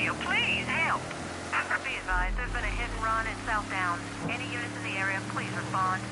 radio, please help. Be advised, there's been a hit and run in South Downs. Any units in the area, please respond.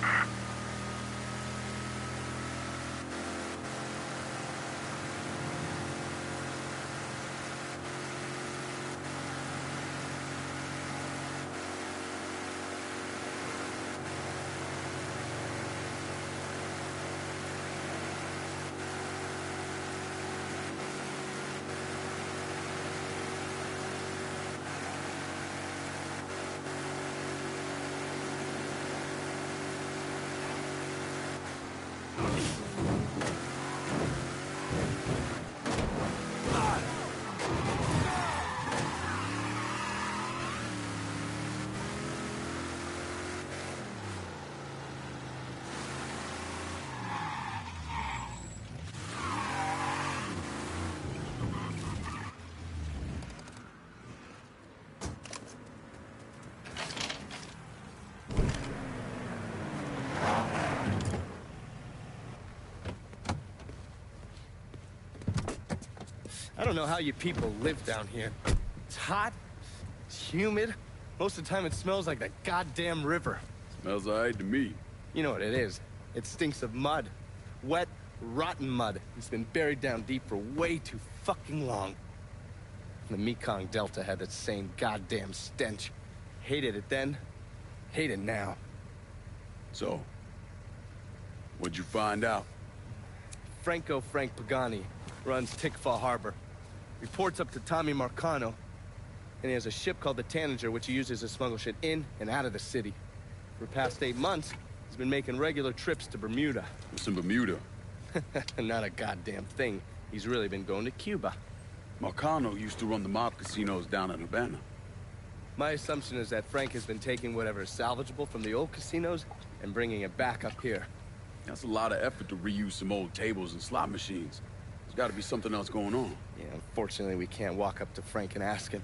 I don't know how you people live down here. It's hot, it's humid. Most of the time it smells like the goddamn river. Smells alright to me. You know what it is. It stinks of mud. Wet, rotten mud. It's been buried down deep for way too fucking long. The Mekong Delta had that same goddamn stench. Hated it then, hate it now. So, what'd you find out? Frank Pagani runs Tickfaw Harbor. Reports up to Tommy Marcano, and he has a ship called the Tanager, which he uses to smuggle shit in and out of the city. For the past 8 months, he's been making regular trips to Bermuda. What's in Bermuda? Not a goddamn thing. He's really been going to Cuba. Marcano used to run the mob casinos down in Havana. My assumption is that Frank has been taking whatever is salvageable from the old casinos and bringing it back up here. That's a lot of effort to reuse some old tables and slot machines. There's gotta be something else going on. Yeah, unfortunately, we can't walk up to Frank and ask him.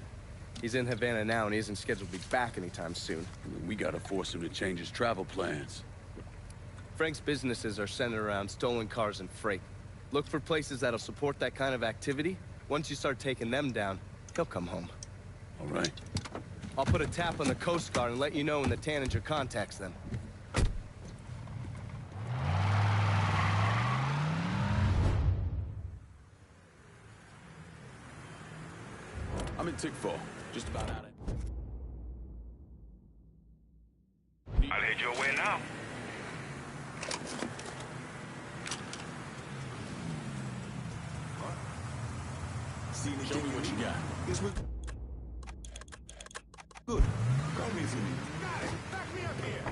He's in Havana now, and he isn't scheduled to be back anytime soon. We gotta force him to change his travel plans. Frank's businesses are centered around stolen cars and freight. Look for places that'll support that kind of activity. Once you start taking them down, he'll come home. All right. I'll put a tap on the Coast Guard and let you know when the Tanager contacts them. I'm in Tickfaw, just about at it. I'll head your way now. Show me what you got. Yes, we're good. Call me if you need. Got it. Back me up here.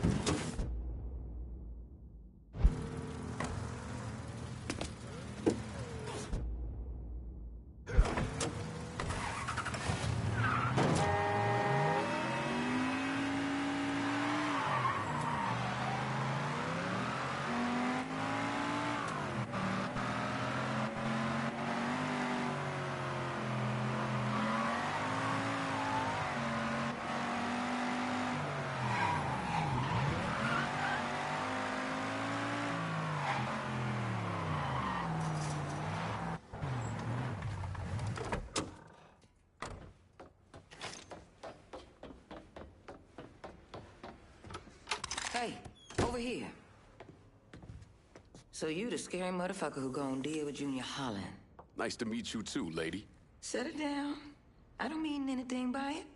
Hey, over here. So you the scary motherfucker who gonna deal with Junior Holland. Nice to meet you too, lady. Set it down. I don't mean anything by it.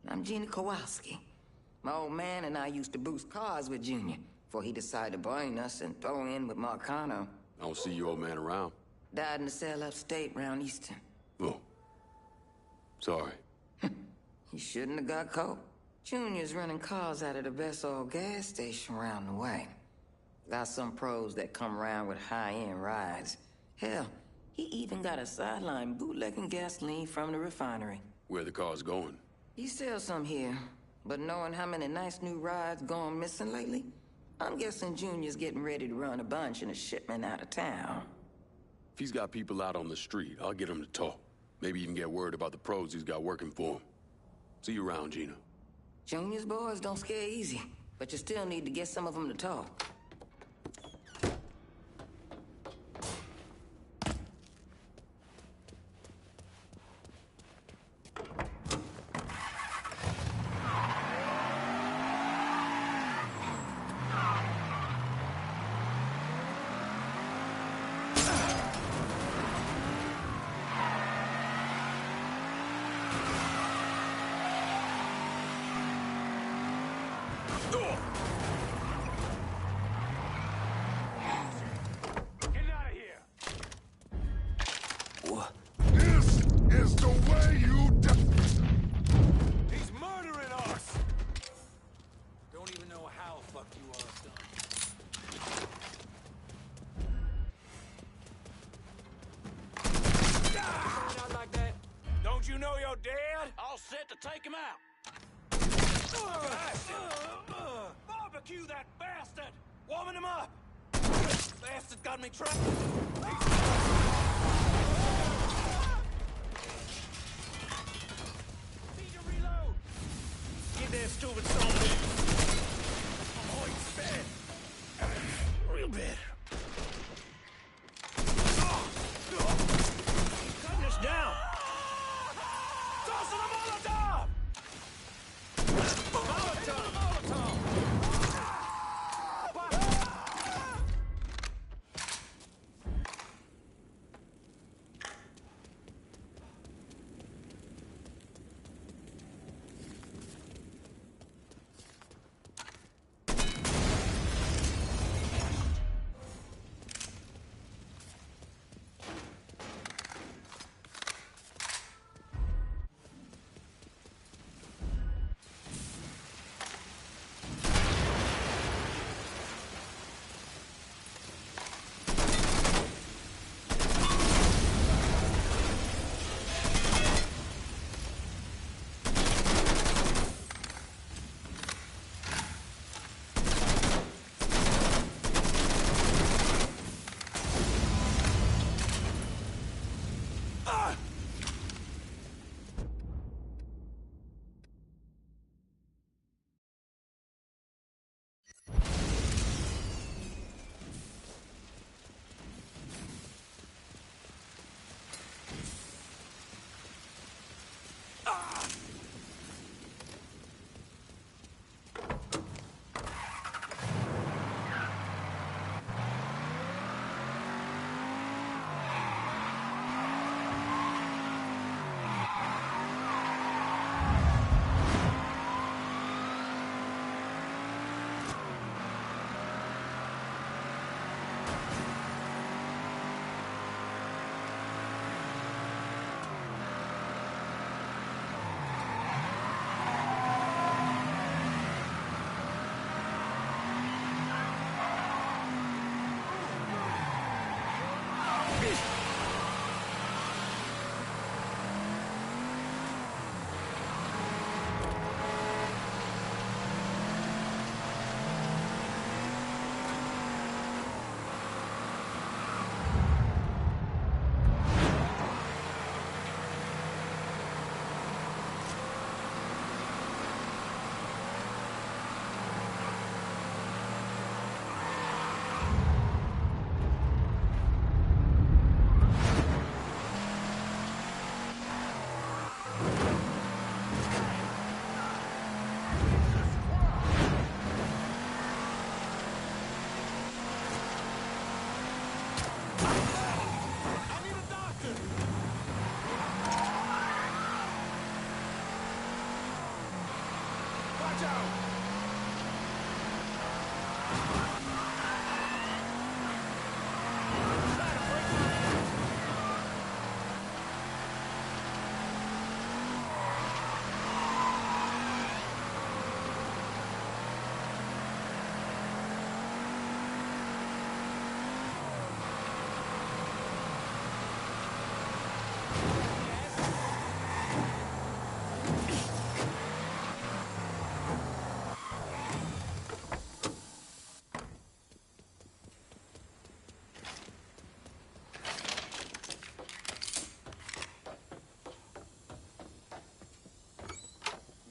I'm Gina Kowalski. My old man and I used to boost cars with Junior before he decided to burn us and throw in with Marcano. I don't see your old man around. Died in the cell upstate round Easton. Oh. Sorry. He shouldn't have got caught. Junior's running cars out of the best old gas station around the way. Got some pros that come around with high-end rides. Hell, he even got a sideline bootlegging gasoline from the refinery. Where the car's going? He sells some here, but knowing how many nice new rides gone missing lately, I'm guessing Junior's getting ready to run a bunch in a shipment out of town. If he's got people out on the street, I'll get him to talk. Maybe even get word about the pros he's got working for him. See you around, Gina. Junior's boys don't scare easy, but you still need to get some of them to talk. head? All set to take him out. Barbecue that bastard! Warming him up! Bastard's got me trapped. Need to reload. Get that stupid son of a bitch. Oh, he's bad. Real bad. Cutting us down. Tossing a Molotov! Molotov!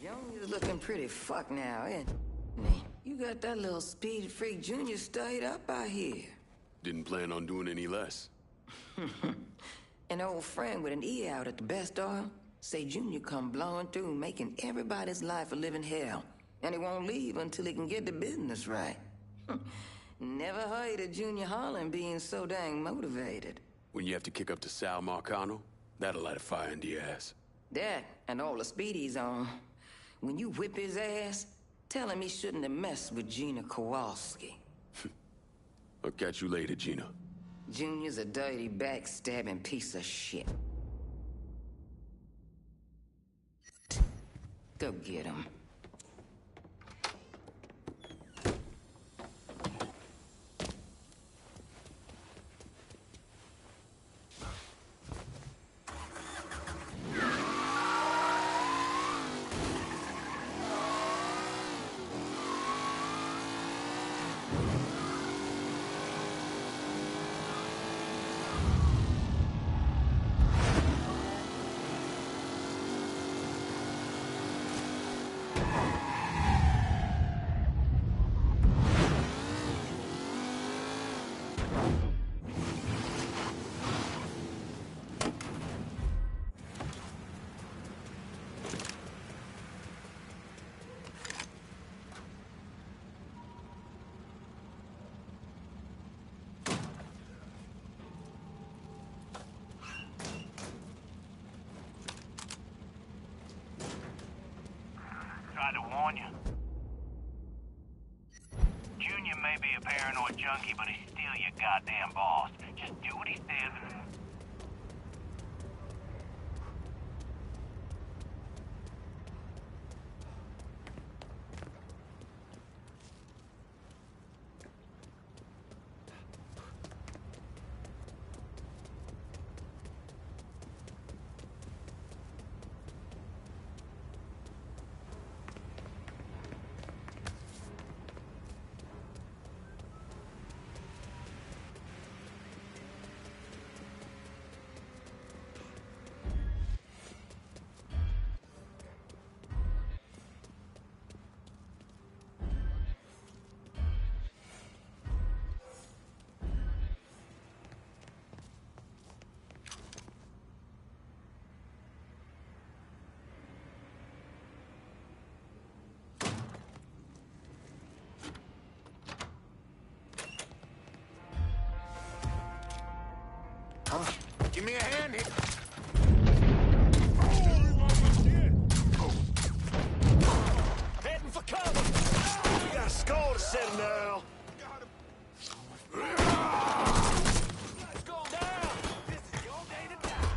Junior's looking pretty fucked now, isn't he? You got that little speed freak Junior stayed up out here. Didn't plan on doing any less. An old friend with an E out at the best oil say Junior come blowing through, making everybody's life a living hell. And he won't leave until he can get the business right. Never heard of Junior Holland being so dang motivated. When you have to kick up to Sal Marcano, that'll light a fire into your ass. That and all the speed he's on. When you whip his ass, tell him he shouldn't have messed with Gina Kowalski. I'll catch you later, Gina. Junior's a dirty, backstabbing piece of shit. Go get him. California. Junior may be a paranoid junkie, but he's still your goddamn boss. Just do what he says and... Give me a hand here. Heading for cover. We got a score to settle now. Let's go down. This is your day to die.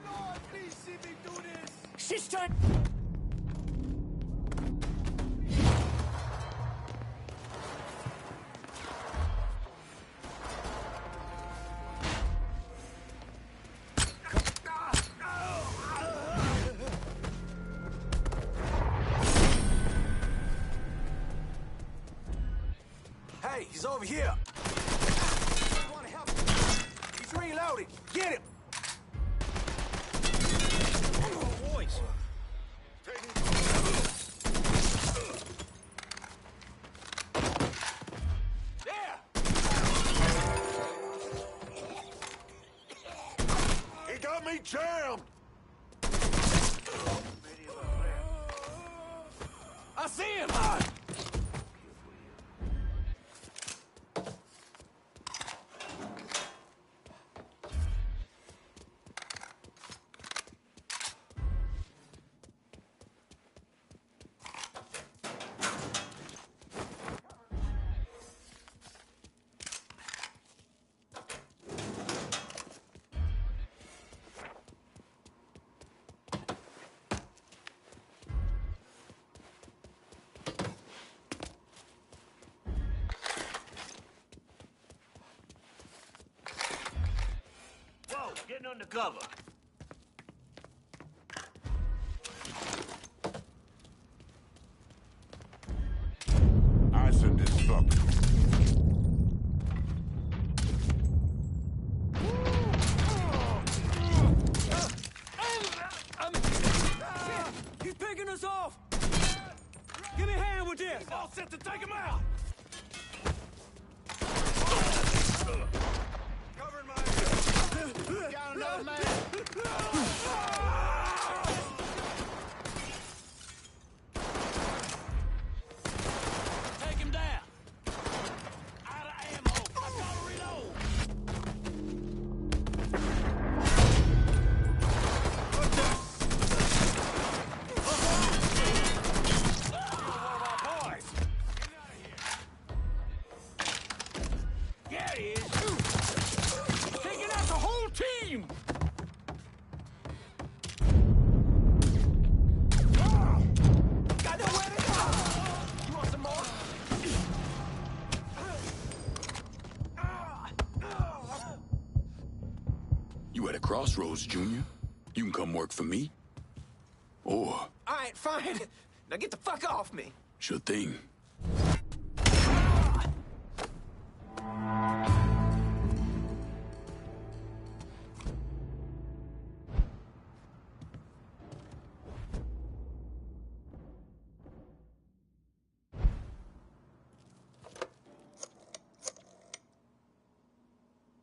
Lord, please see me do this. She's trying. Hey, he's over here. He's reloading. Get him. Boys. There. He got me jammed. I see him. Getting under cover. I send this fuck. He's picking us off. Give me a hand with this. He's all set to take him out. Covering my... Got another man. Take him down. Out of ammo. I gotta reload. What the? One of our boys. Get out of here. Yeah, he is. Taking out the whole team. Got nowhere to go. You want some more? You at a crossroads, Junior. You can come work for me. Or, All right, fine. Now get the fuck off me. sure thing.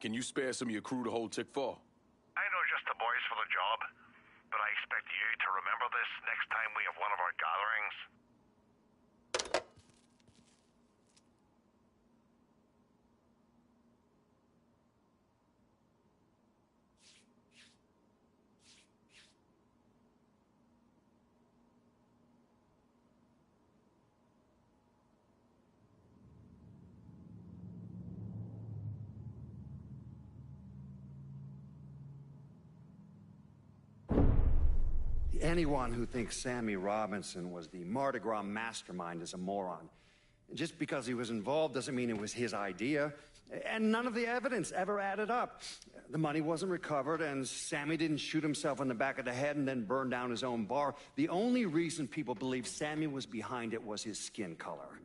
Can you spare some of your crew to hold Tick 4? I know just the boys for the job, but I expect you to remember this next time we have one of our gatherings. Anyone who thinks Sammy Robinson was the Mardi Gras mastermind is a moron. Just because he was involved doesn't mean it was his idea. And none of the evidence ever added up. The money wasn't recovered, and Sammy didn't shoot himself in the back of the head and then burn down his own bar. The only reason people believe Sammy was behind it was his skin color.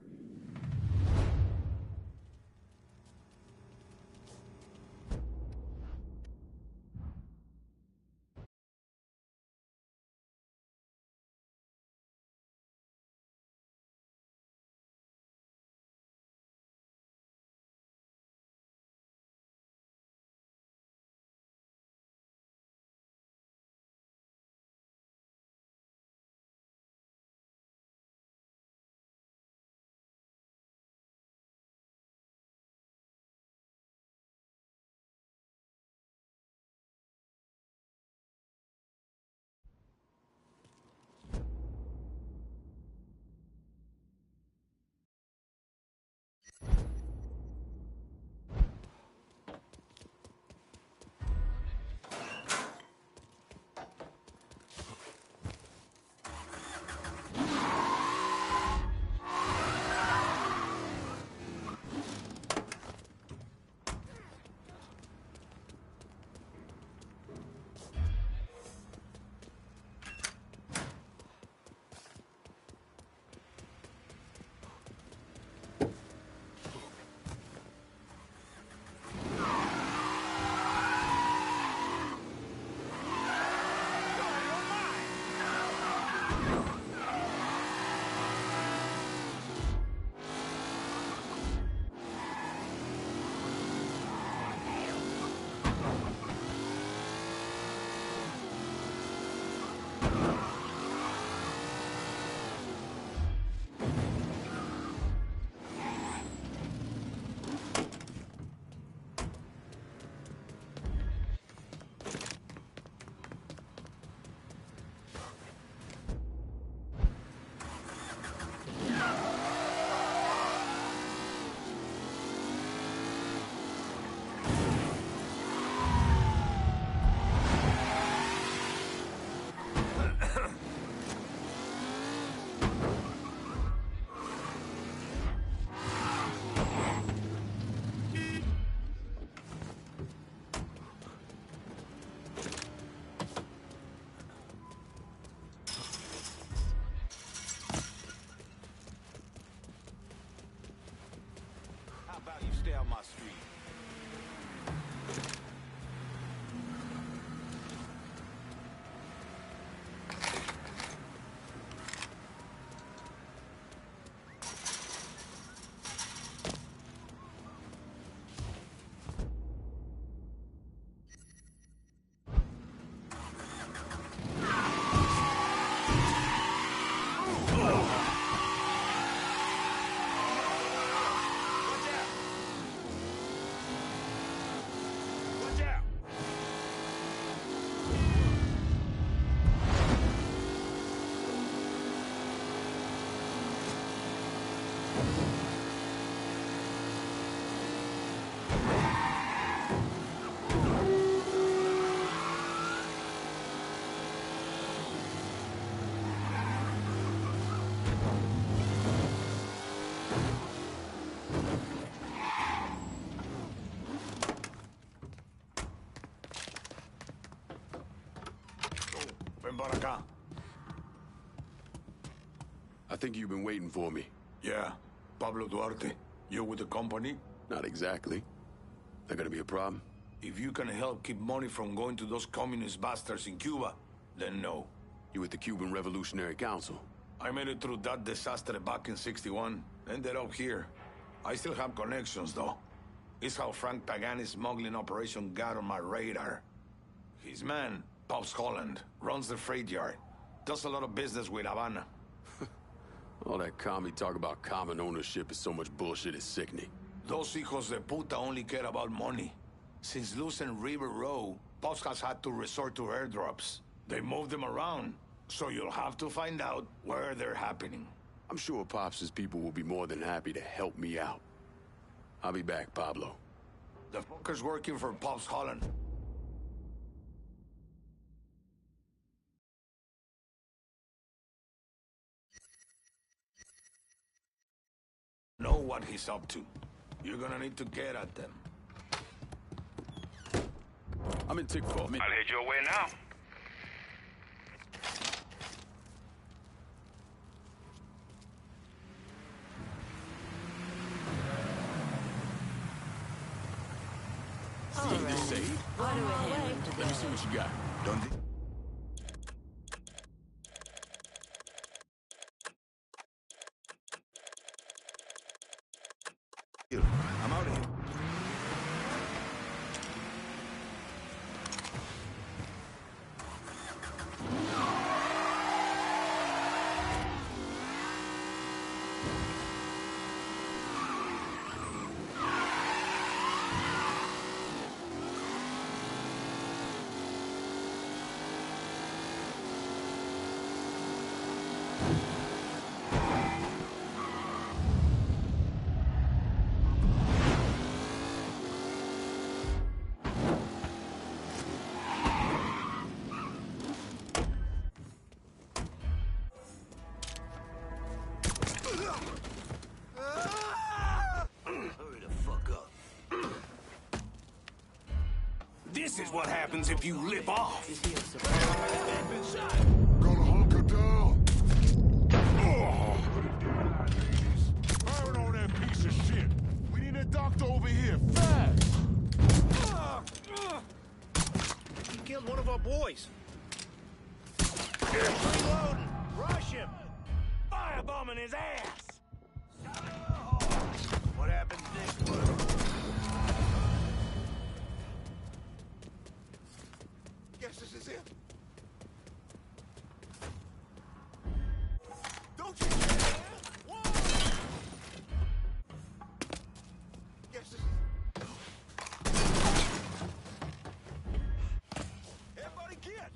How about you stay on my street? Ven para acá. I think you've been waiting for me. Yeah. Pablo Duarte, you with the company? Not exactly. That gonna be a problem? If you can help keep money from going to those communist bastards in Cuba, then no. You with the Cuban Revolutionary Council? I made it through that disaster back in '61. Ended up here. I still have connections, though. It's how Frank Pagani's smuggling operation got on my radar. His man, Pops Holland, runs the freight yard. Does a lot of business with Havana. All that commie talk about common ownership is so much bullshit, it's sickening. Those hijos de puta only care about money. Since losing River Row, Pops has had to resort to airdrops. They move them around, so you'll have to find out where they're happening. I'm sure Pops' people will be more than happy to help me out. I'll be back, Pablo. The fucker's working for Pops Holland. Know what he's up to. You're gonna need to get at them. I'm in Tick-Faw. I'll head your way now. See this saved? Let me see what you got. Don't I'm out of here. This is what happens if you lip off. Gonna hunker down. Burn on that piece of shit. We need a doctor over here, fast. He killed one of our boys. Reloading. Rush him. Firebombing his ass. What happens next, bud? Guess this is it. Don't you dare! Whoa! Guess this is... Everybody get!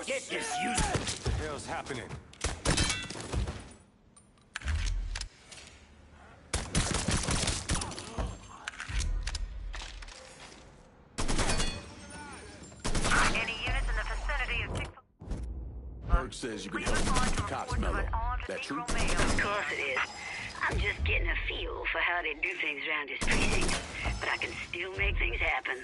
Get this useless. What the hell's happening? Any units in the vicinity of Tick-Faw... Berg says you can help keep the cops mellow. That true? Negro male. Of course it is. I'm just getting a feel for how they do things around this precinct. But I can still make things happen.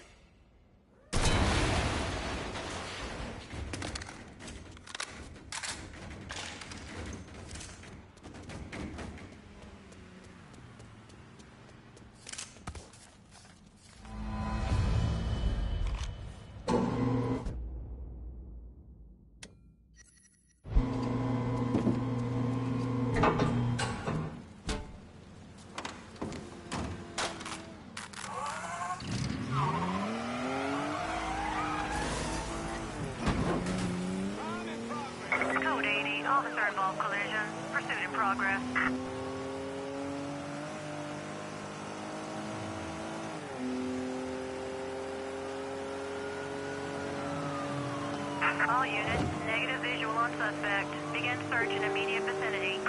Code 80, officer involved collision. Pursuit in progress. All units, negative visual on suspect. Begin search in immediate vicinity.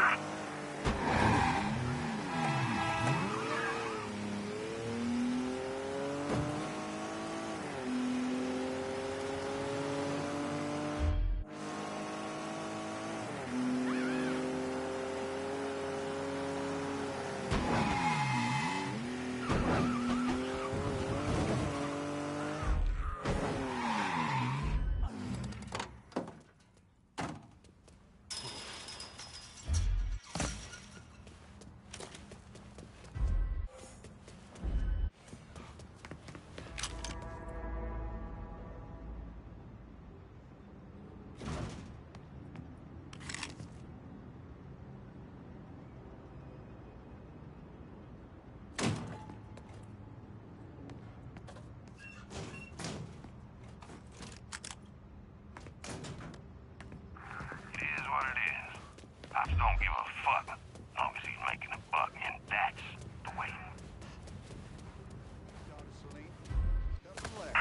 Cops don't give a fuck, as long as he's making a buck, and that's the way.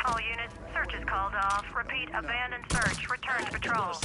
All units, search is called off. Repeat, abandon search. Return to patrol.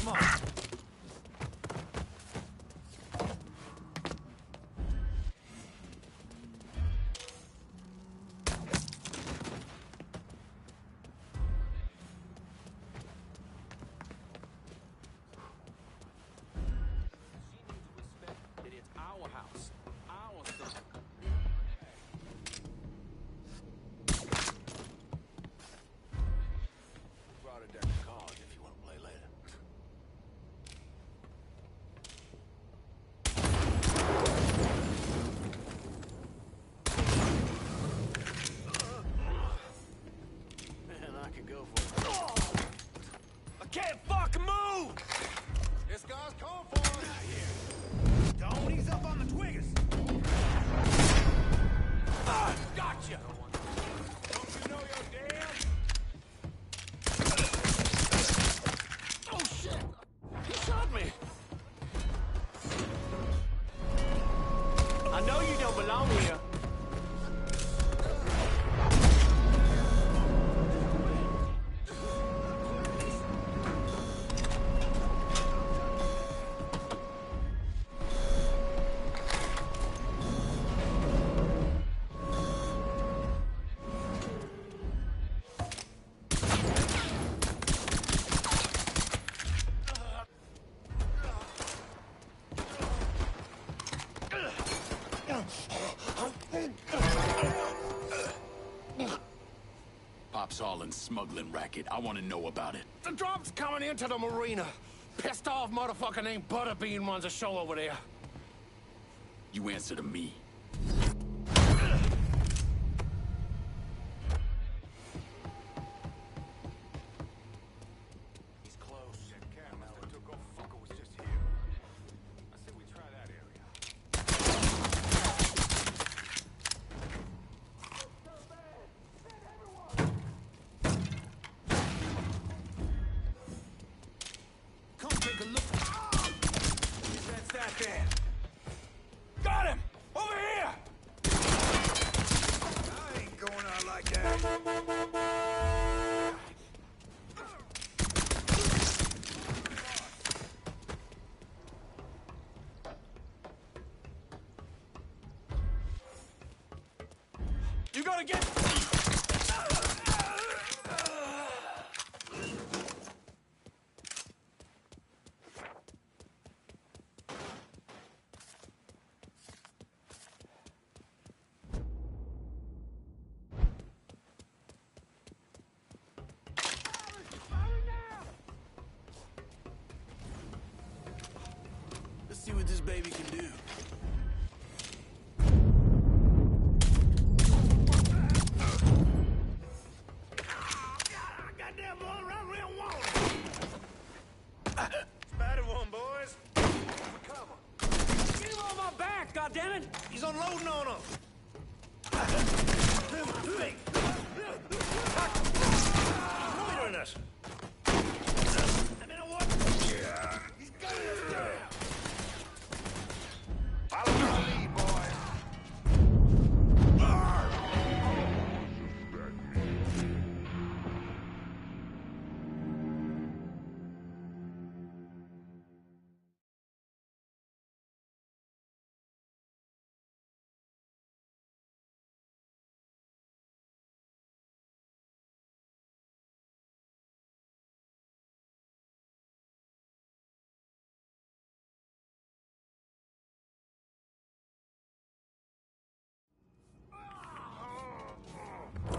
Can't fucking move! This guy's calling for us. Don't ease up on the twiggers. Gotcha! Don't you know you're damn? Oh shit! He shot me! I know you don't belong here. Pop's all in smuggling racket. I want to know about it. The drop's coming into the marina. Pissed off motherfucker named Butterbean runs a show over there. You answer to me. He's close. That cat must have took off. Fucker was just here. I said we try that area. Come take a look. That's that there. Got him! Over here! I ain't going out like that. You gotta get... Let's see what this baby can do. Goddamn boy, around real warm. Spider one, boys. Recover. Get him on my back, goddammit! He's unloading on him. Hey. Loitering us. I mean, what? He's got us down. Follow the lead, boys.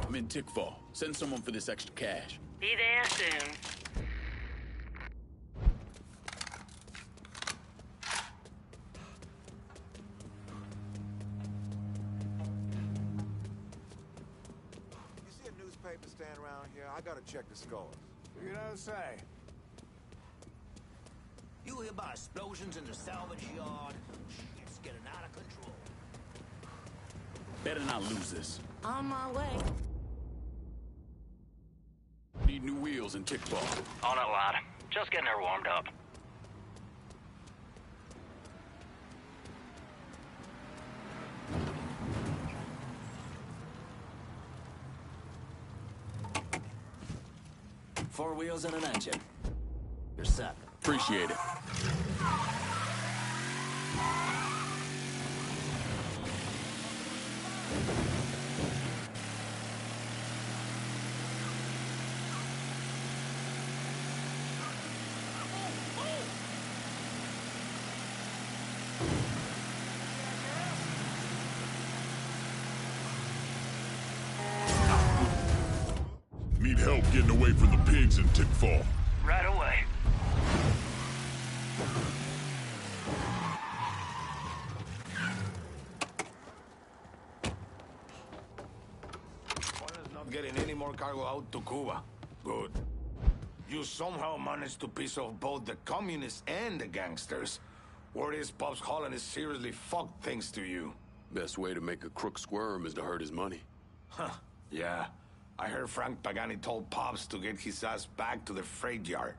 I'm in Tickfall. Send someone for this extra cash. Be there soon. You see a newspaper stand around here? I gotta check the scores. You don't say. You hear about explosions in the salvage yard? Shit's getting out of control. Better not lose this. On my way. Need new wheels in Tickfall. On it, lad. Just getting her warmed up. Four wheels and an engine. You're set. Appreciate it. Need help getting away from the pigs in Tickfall. Right away. Juana's not getting any more cargo out to Cuba. Good. You somehow managed to piss off both the communists and the gangsters. Word is Pops Holland is seriously fucked thanks to you. Best way to make a crook squirm is to hurt his money. Huh, yeah. I heard Frank Pagani told Pops to get his ass back to the freight yard.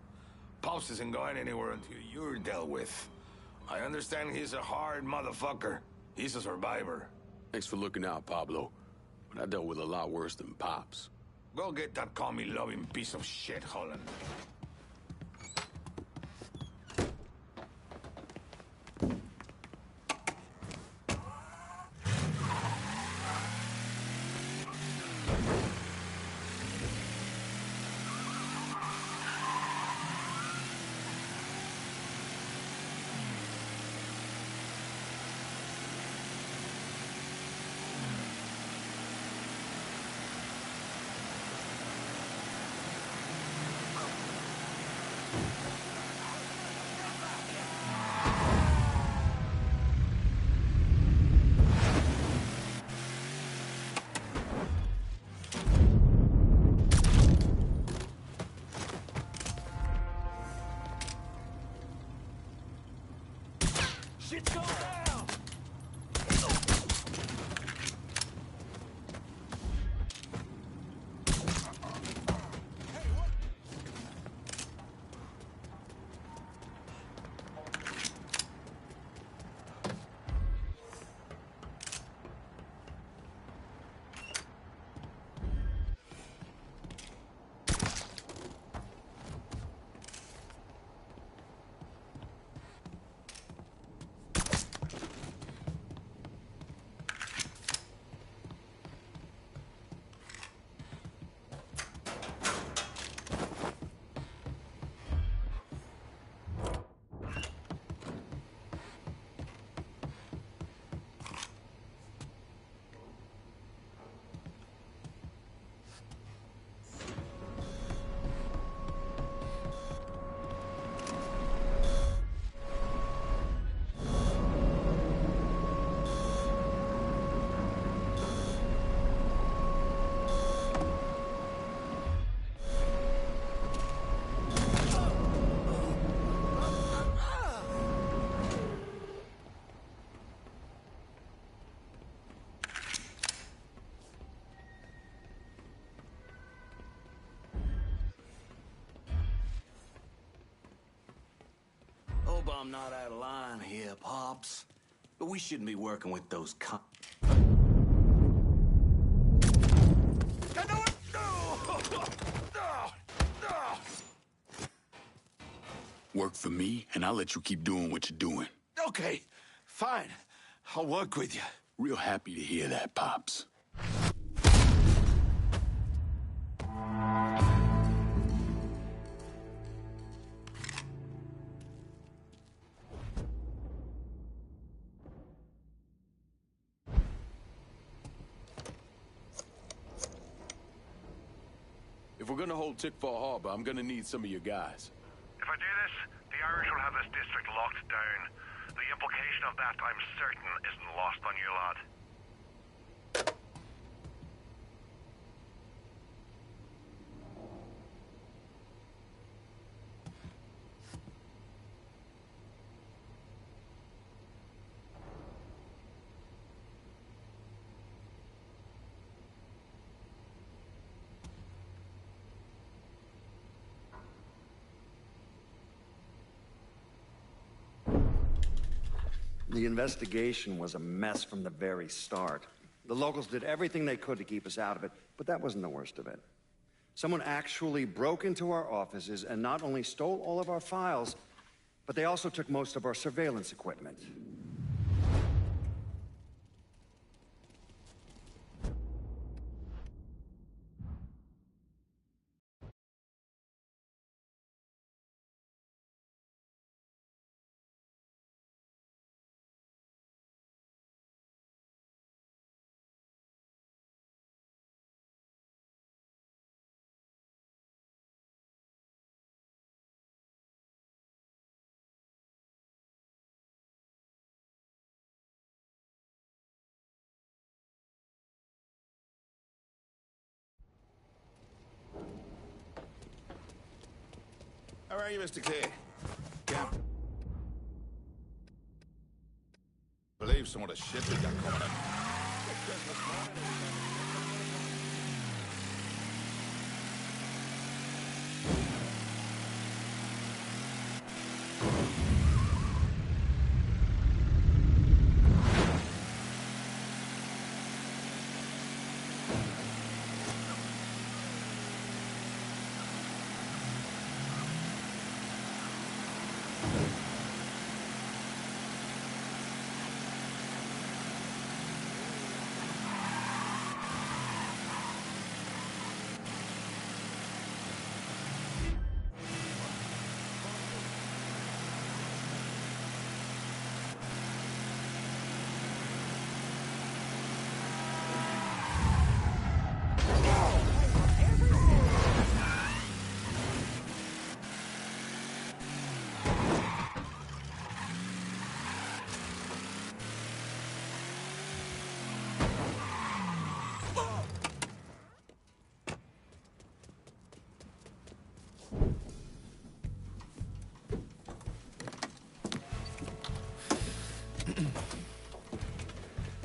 Pops isn't going anywhere until you're dealt with. I understand he's a hard motherfucker. He's a survivor. Thanks for looking out, Pablo. But I dealt with a lot worse than Pops. Go get that commie-loving piece of shit, Holland. Shit's going down! Hope I'm not out of line here, Pops. But we shouldn't be working with those Work for me, and I'll let you keep doing what you're doing. Okay, fine. I'll work with you. Real happy to hear that, Pops. If we're gonna hold Tickfall Harbor, I'm gonna need some of your guys. If I do this, the Irish will have this district locked down. The implication of that, I'm certain, isn't lost on you, lad. The investigation was a mess from the very start. The locals did everything they could to keep us out of it, but that wasn't the worst of it. Someone actually broke into our offices and not only stole all of our files, but they also took most of our surveillance equipment. How are you, Mr. Clay? Can't believe some of the shit we got coming up.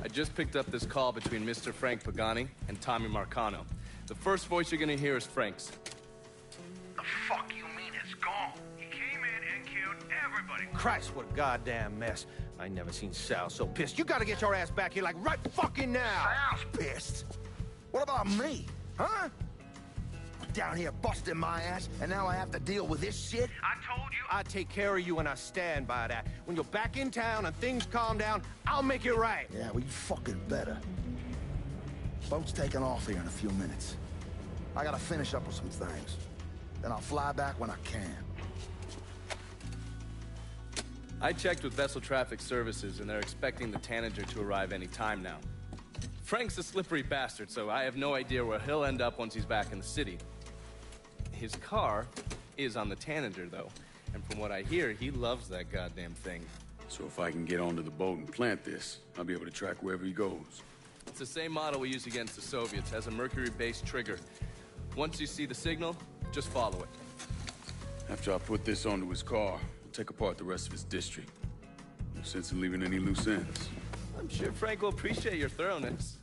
I just picked up this call between Mr. Frank Pagani and Tommy Marcano. The first voice you're gonna hear is Frank's. The fuck you mean it's gone? He came in and killed everybody. Christ, what a goddamn mess. I never seen Sal so pissed. You gotta get your ass back here like right fucking now. Sal's pissed. What about me? Huh? Down here busting my ass, and now I have to deal with this shit? I told you. I take care of you and I stand by that. When you're back in town and things calm down, I'll make it right. Yeah, well, you fucking better. Boat's taking off here in a few minutes. I gotta finish up with some things. Then I'll fly back when I can. I checked with Vessel Traffic Services, and they're expecting the Tanager to arrive any time now. Frank's a slippery bastard, so I have no idea where he'll end up once he's back in the city. His car is on the Tanager, though, and from what I hear, he loves that goddamn thing. So if I can get onto the boat and plant this, I'll be able to track wherever he goes. It's the same model we used against the Soviets, has a mercury-based trigger. Once you see the signal, just follow it. After I put this onto his car, I'll take apart the rest of his district. No sense in leaving any loose ends. I'm sure Frank will appreciate your thoroughness.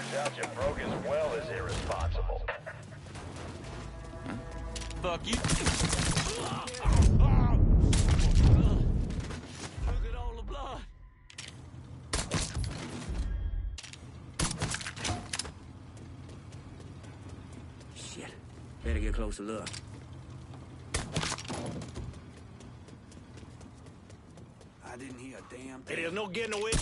turns out you broke as well as irresponsible. Fuck you. Look at all the blood. Shit. Better get a closer look. I didn't hear a damn thing. Hey, there's no getting away.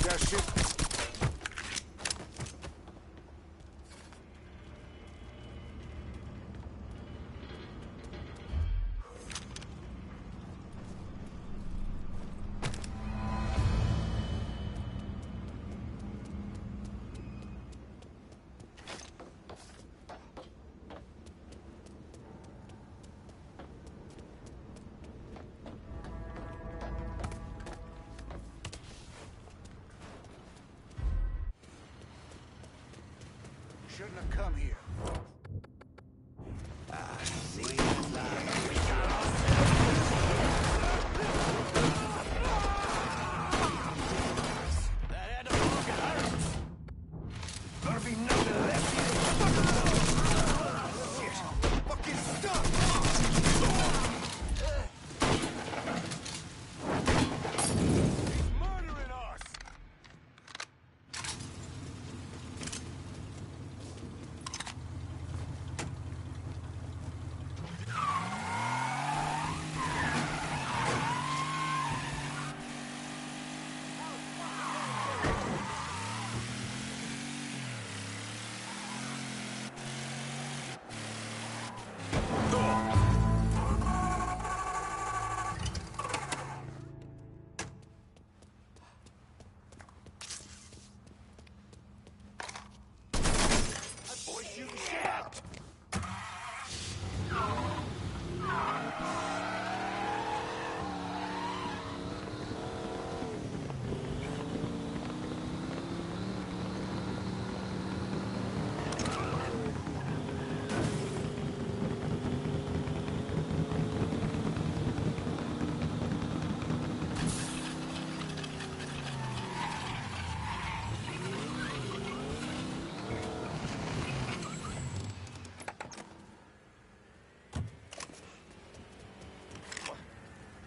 That shit. Shouldn't have come here. Better be nothing left here. Shit. Fucking stuck. He's murdering us.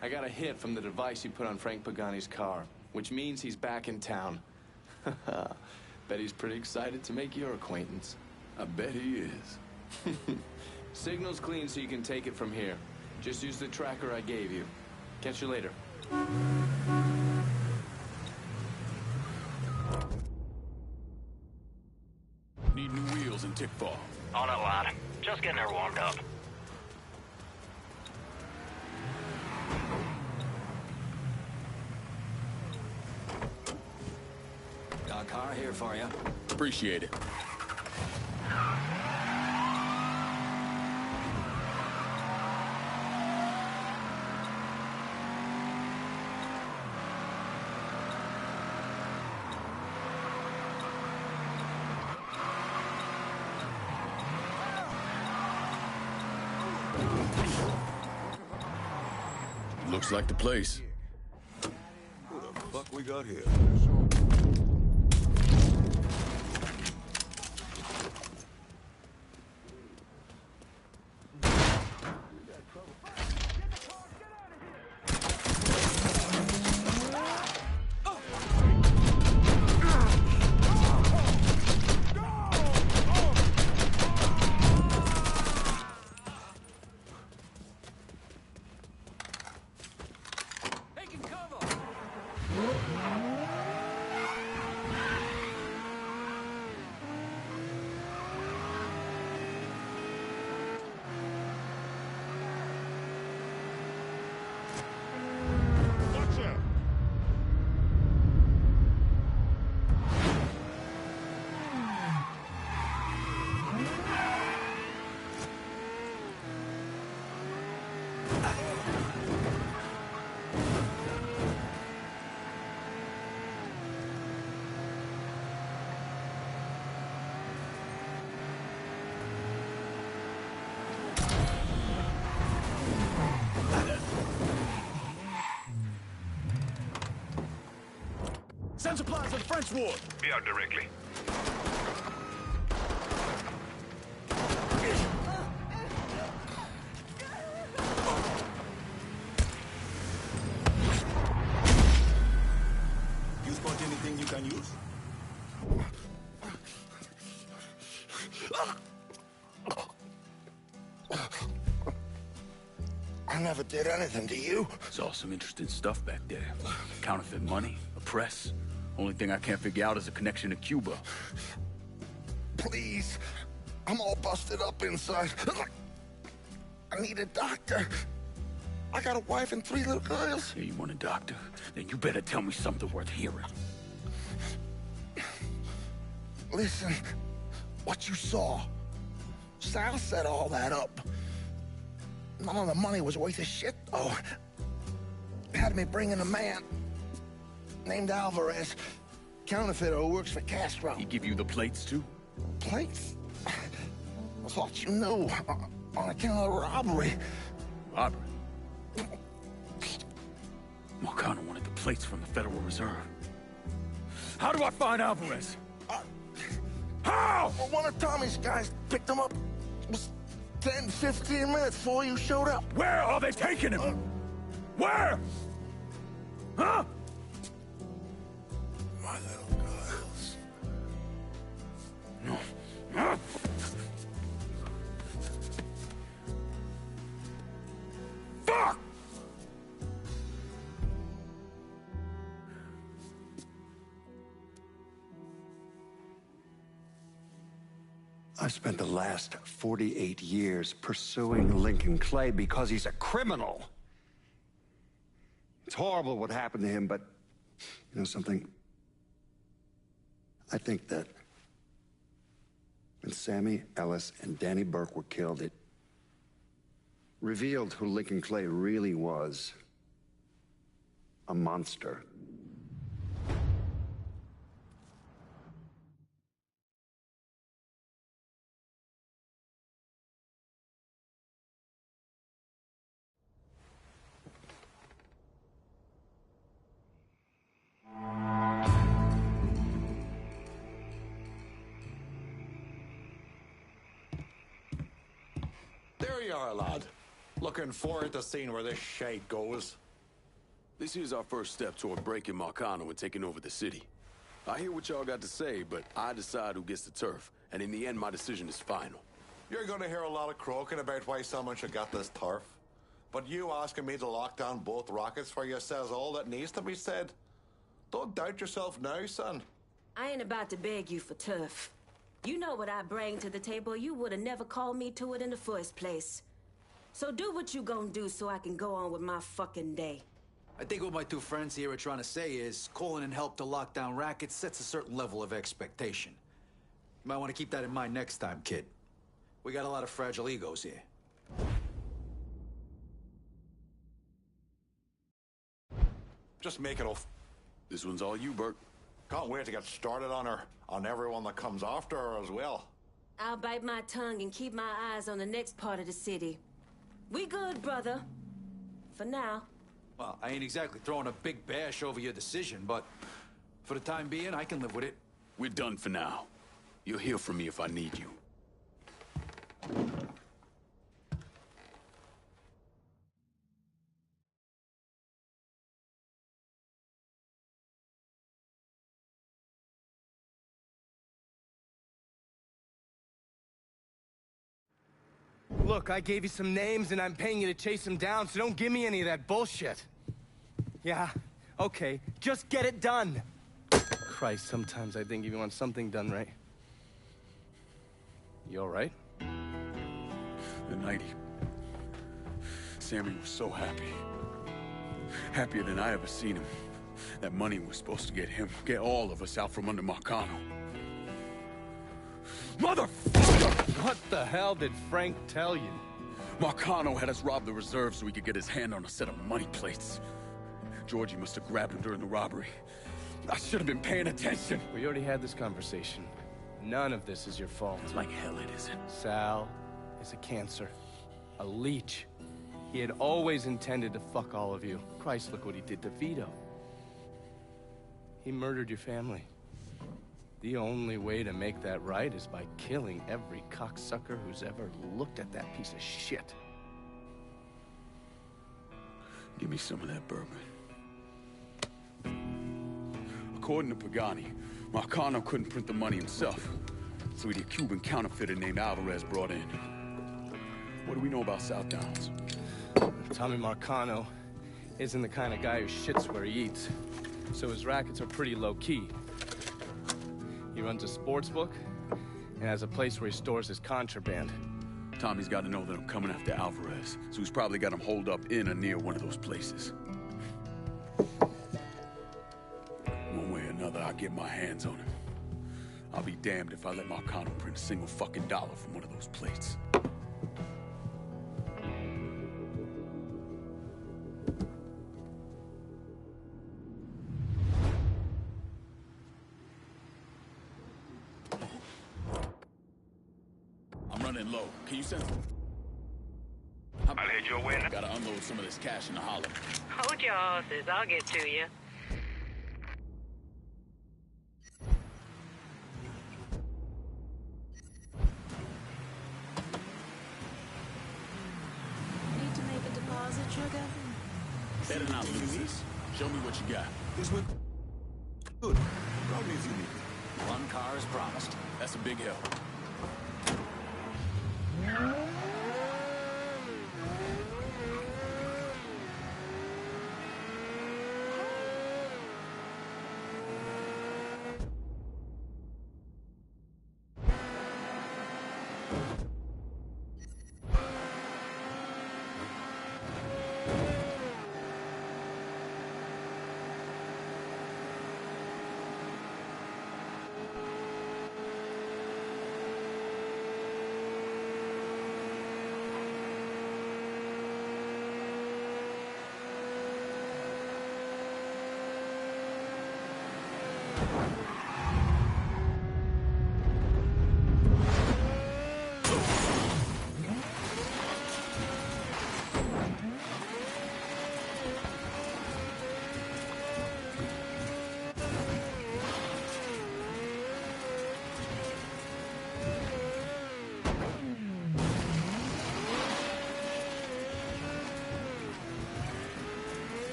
I got a hit from the device you put on Frank Pagani's car, which means he's back in town. Bet he's pretty excited to make your acquaintance. I bet he is. Signal's clean so you can take it from here. Just use the tracker I gave you. Catch you later. Need new wheels in Tickfall. On it, lad. Just getting her warmed up. Got a car here for you. Appreciate it. Looks like the place. Who the fuck we got here? Send supplies to the French ward. Be out directly. You spot anything you can use? I never did anything to you. Saw some interesting stuff back there. Counterfeit money, a press. Only thing I can't figure out is a connection to Cuba. Please. I'm all busted up inside. I need a doctor. I got a wife and 3 little girls. Yeah, you want a doctor? Then you better tell me something worth hearing. Listen, what you saw. Sal set all that up. None of the money was worth a shit, though. Had me bring in a man named Alvarez, counterfeiter who works for Castro. He give you the plates, too? Plates? I thought you knew. On account of robbery. Robbery? Marcano wanted the plates from the Federal Reserve. How do I find Alvarez? How? Well, one of Tommy's guys picked him up. It was 10, 15 minutes before you showed up. Where are they taking him? Where? Huh? My little girls. No. Fuck! I've spent the last 48 years pursuing Lincoln Clay because he's a criminal. It's horrible what happened to him, but you know something? I think that when Sammy Ellis and Danny Burke were killed, it revealed who Lincoln Clay really was. A monster. There you are, lad. Looking forward to seeing where this shite goes. This here's our first step toward breaking Marcano and taking over the city. I hear what y'all got to say, but I decide who gets the turf. And in the end, my decision is final. You're gonna hear a lot of croaking about why someone should get this turf. But you asking me to lock down both rockets for you says all that needs to be said. Don't doubt yourself now, son. I ain't about to beg you for turf. You know what I bring to the table. You would have never called me to it in the first place. So do what you gonna do so I can go on with my fucking day. I think what my two friends here are trying to say is calling in help to lock down rackets sets a certain level of expectation. You might want to keep that in mind next time, kid. We got a lot of fragile egos here. Just make it off. This one's all you, Bert. Can't wait to get started on her, on everyone that comes after her as well. I'll bite my tongue and keep my eyes on the next part of the city. We good, brother. For now. Well, I ain't exactly throwing a big bash over your decision, but for the time being, I can live with it. We're done for now. You'll hear from me if I need you. Look, I gave you some names and I'm paying you to chase them down, so don't give me any of that bullshit. Yeah, okay, just get it done. Christ, sometimes I think if you want something done right. You all right? The night Sammy was so happy. Happier than I ever seen him. That money was supposed to get him, get all of us out from under Marcano. Motherfucker! What the hell did Frank tell you? Marcano had us rob the reserve so he could get his hand on a set of money plates. Georgie must have grabbed him during the robbery. I should have been paying attention. We already had this conversation. None of this is your fault. Like hell it isn't. Sal is a cancer. A leech. He had always intended to fuck all of you. Christ, look what he did to Vito. He murdered your family. The only way to make that right is by killing every cocksucker who's ever looked at that piece of shit. Give me some of that bourbon. According to Pagani, Marcano couldn't print the money himself, so he had a Cuban counterfeiter named Alvarez brought in. What do we know about South Downs? Tommy Marcano isn't the kind of guy who shits where he eats, so his rackets are pretty low-key. He runs a sports book and has a place where he stores his contraband. Tommy's got to know that I'm coming after Alvarez, so he's probably got him holed up in or near one of those places. One way or another, I'll get my hands on him. I'll be damned if I let Marcano print a single fucking dollar from one of those plates. I'm running low. Can you send... I'll head your way now. Gotta unload some of this cash in the hollow. Hold your horses. I'll get to you. Need to make a deposit, sugar? Better not lose this. Show me what you got. This would... Good. Call me if you need me. One car is promised. That's a big help.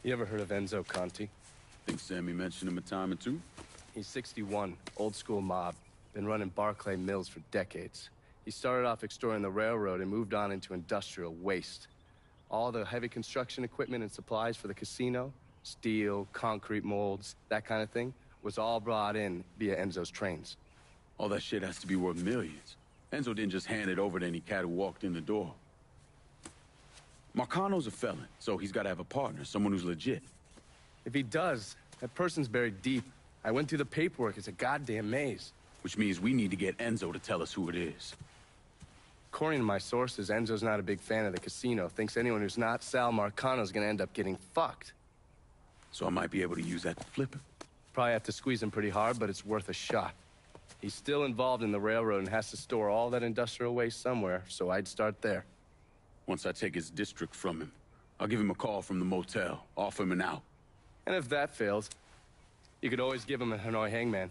You ever heard of Enzo Conti? Think Sammy mentioned him a time or two? He's 61, old school mob. Been running Barclay Mills for decades. He started off extorting the railroad and moved on into industrial waste. All the heavy construction equipment and supplies for the casino, steel, concrete molds, that kind of thing, was all brought in via Enzo's trains. All that shit has to be worth millions. Enzo didn't just hand it over to any cat who walked in the door. Marcano's a felon, so he's got to have a partner, someone who's legit. If he does, that person's buried deep. I went through the paperwork. It's a goddamn maze. Which means we need to get Enzo to tell us who it is. According to my sources, Enzo's not a big fan of the casino. Thinks anyone who's not Sal Marcano's gonna end up getting fucked. So I might be able to use that to flip him? Probably have to squeeze him pretty hard, but it's worth a shot. He's still involved in the railroad and has to store all that industrial waste somewhere, so I'd start there. Once I take his district from him, I'll give him a call from the motel, offer him an out. And if that fails, you could always give him a Hanoi hangman.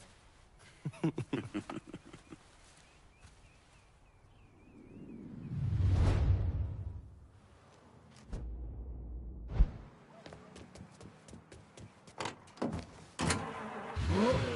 Whoa.